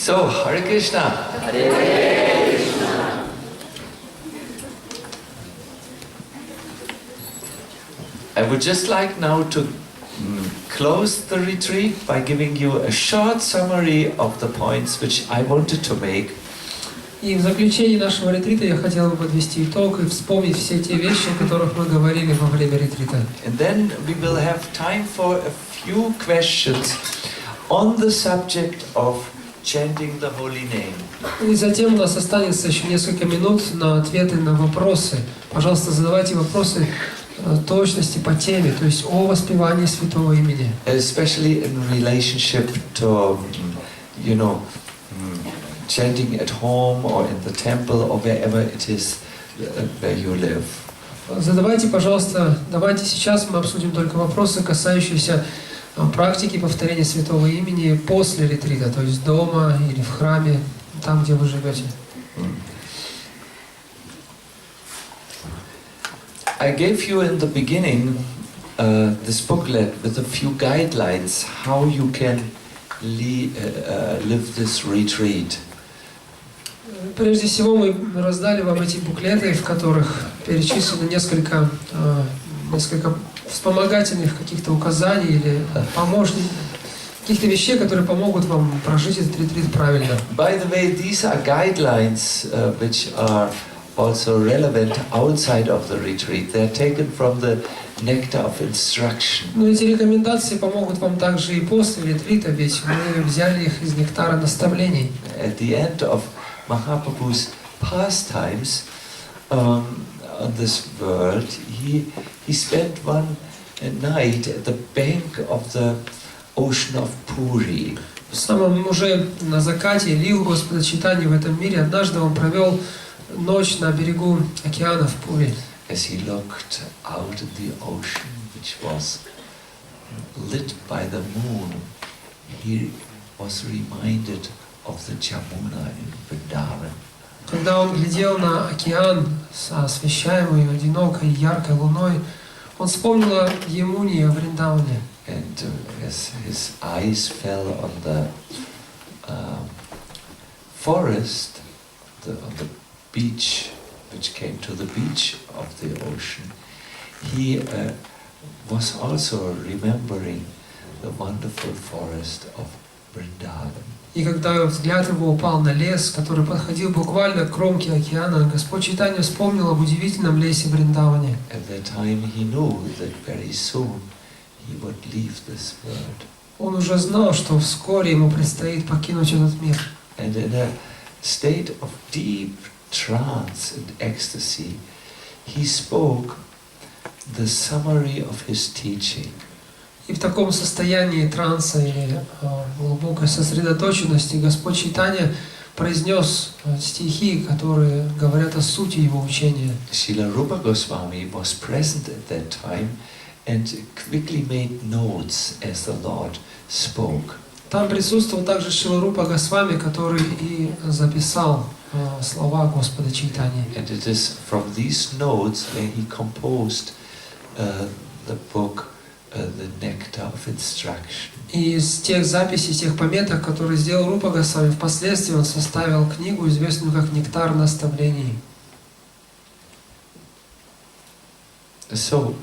So, Hare Krishna. Hare Krishna. I would just like now to close the retreat by giving you a short summary of the points which I wanted to make. И в заключении нашего ретрита я хотел бы подвести итог и вспомнить все те вещи, о которых мы говорили во время ретрита. And then we will have time for a few questions on the subject of chanting the holy name. И затем у нас останется еще несколько минут на ответы на вопросы. Пожалуйста, задавайте вопросы точности по теме, то есть о воспевании святого имени. Especially in relationship to, you know, chanting at home or in the temple or wherever it is where you live. Задавайте, пожалуйста, давайте сейчас мы обсудим только вопросы, касающиеся практики повторения святого имени после ретрита, то есть дома или в храме, там, где вы живете. I gave you in the beginning this booklet with a few guidelines how you can live this retreat. Прежде всего мы раздали вам эти буклеты, в которых перечислены несколько вспомогательных каких-то указаний или помощников, каких-то вещей, которые помогут вам прожить этот ретрит правильно. By the way, these are guidelines which are also relevant outside of the retreat. They are taken from the nectar of instruction. Но эти рекомендации помогут вам также и после ретрита, ведь мы взяли их из нектара наставлений. At the end of Mahaprabhu's pastimes on this world, he spent one night at the bank of the ocean of Puri. В самом уже на закате лил Господа Чайтаньи в этом мире. Однажды он провел ночь на берегу океана в Пури. As he looked out in the ocean, which was lit by the moon, he was reminded of the Jamuna in Vrindavan. Когда он глядел на океан, освещаемый одинокой яркой луной, он вспомнил о Ямуне и о Вриндаване. And as his eyes fell on the forest, on the beach, which came to the beach of the ocean, he was also remembering the wonderful forest of Vrindavan. И когда взгляд его упал на лес, который подходил буквально к кромке океана, Господь Чайтанья вспомнил об удивительном лесе Вриндаване. At that time he knew that very soon he would leave this world. Он уже знал, что вскоре ему предстоит покинуть этот мир. And in a state of deep trance and ecstasy, he spoke the summary of his teaching. И в таком состоянии транса или глубокой сосредоточенности Господь Чайтанья произнес стихи, которые говорят о сути его учения. Srila Rupa Goswami was present at that time and quickly made notes as the Lord spoke. Там присутствовал также Шрила Рупа Госвами, который и записал слова Господа Чайтаньи. And it is from these notes where he composed the book, the Nectar of Instruction. И из тех записей, тех пометок, которые сделал Рупа Госвами, впоследствии он составил книгу, известную как «Нектар наставлений». So,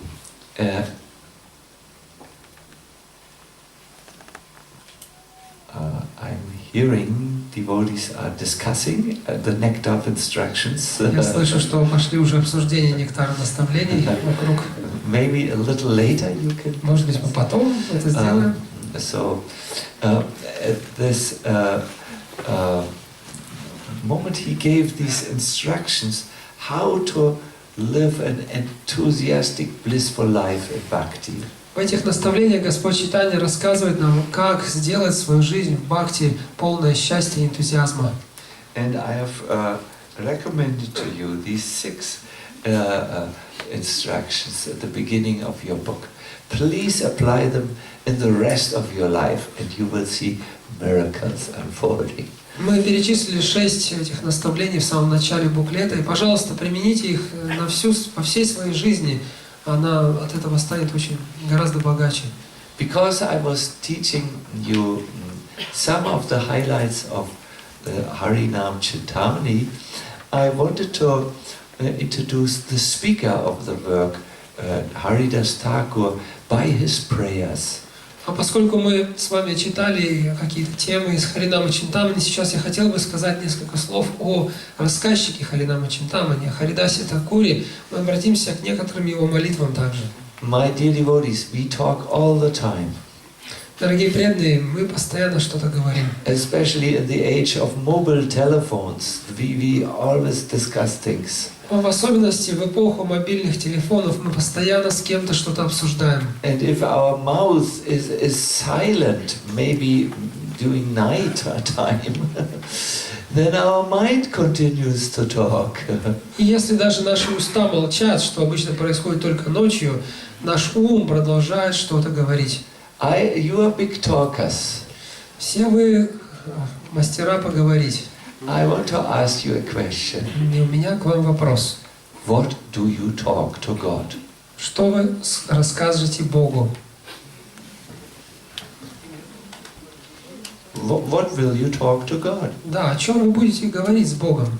I'm hearing devotees are discussing the Nectar of Instructions. Я слышу, что пошли уже обсуждения «Нектара наставлений» вокруг. maybe a little later you can. Может быть, мы потом это сделаем. So at this moment he gave these instructions how to live an enthusiastic, blissful life in bhakti. В этих наставлениях Господь Чайтанья рассказывает нам, как сделать свою жизнь в бхакти полное счастья и энтузиазма. And I have recommended to you these 6 instructions at the beginning of your book. Please apply them in the rest of your life and you will see miracles unfolding. Мы перечислили 6 этих наставлений в самом начале буклета, и, пожалуйста, примените их во всей своей жизни. Она от этого станет очень гораздо богаче. Because I was teaching you some of the highlights of the Harinam Chintamani, I wanted to introduce the speaker of the work, Haridas Thakur, by his prayers. А поскольку мы с вами читали какие-то темы из Харинама Чинтамани, сейчас я хотел бы сказать несколько слов о рассказчике Харинама Чинтамани, о Харидасе Такуре. Мы обратимся к некоторым его молитвам также. My dear devotees, we talk all the time. Дорогие преданные, мы постоянно что-то говорим. Especially in the age of mobile telephones, we always discuss things. В особенности в эпоху мобильных телефонов мы постоянно с кем-то что-то обсуждаем. And if our mouth is silent, maybe during night time, then our mind continues to talk. И если даже наши уста молчат, что обычно происходит только ночью, наш ум продолжает что-то говорить. You are big talkers. Все вы мастера поговорить. I want to ask you a question. И у меня к вам вопрос. What do you talk to God? Что вы расскажете Богу? What will you talk to God? Да, о чем вы будете говорить с Богом?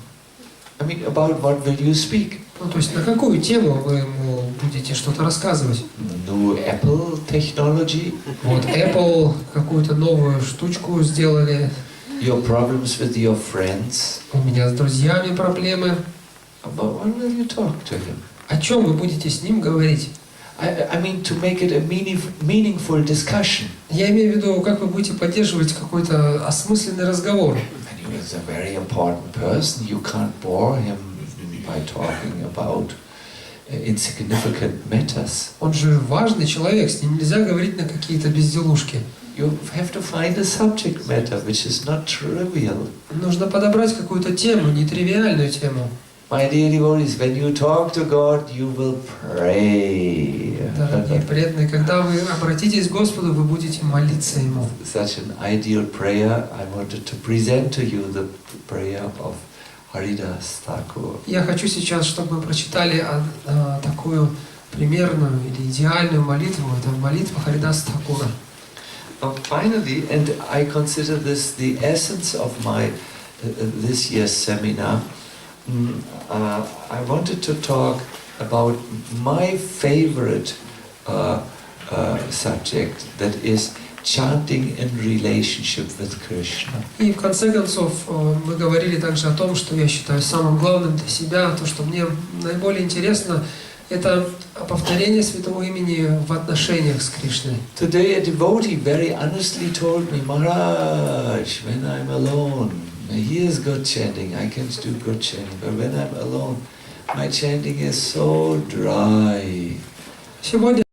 I mean, about what will you speak? Ну, то есть на какую тему вы ему будете что-то рассказывать? New Apple technology? Вот Apple какую-то новую штучку сделали. Your problems with your friends? У меня с друзьями проблемы. About what will you talk to him? О чем вы будете с ним говорить? I mean, to make it a meaningful discussion. Я имею в виду, как вы будете поддерживать какой-то осмысленный разговор. And he is a very important person. You can't bore him by talking about insignificant matters. Он же важный человек, с ним нельзя говорить на какие-то безделушки. You have to find a subject matter which is not trivial. Нужно подобрать какую-то тему, нетривиальную тему. My dear devotees, when you talk to God, you will pray. Дорогие преданные, когда вы обратитесь к Господу, вы будете молиться Ему. Such an ideal prayer. I wanted to present to you the prayer of Haridas Thakur. Я хочу сейчас, чтобы мы прочитали такую примерную или идеальную молитву. Это молитва Харидаса Thakura. Finally, and I consider this the essence of my this year's seminar, I wanted to talk about my favorite subject, that is chanting in relationship with Krishna. И в конце концов мы говорили также о том, что я считаю самым главным для себя, то, что мне наиболее интересно, это повторение святого имени в отношениях с Кришной. Today a devotee very honestly told me, Maharaj, when I'm alone, he is good chanting, I can do good chanting, but when I'm alone, my chanting is so dry. Сегодня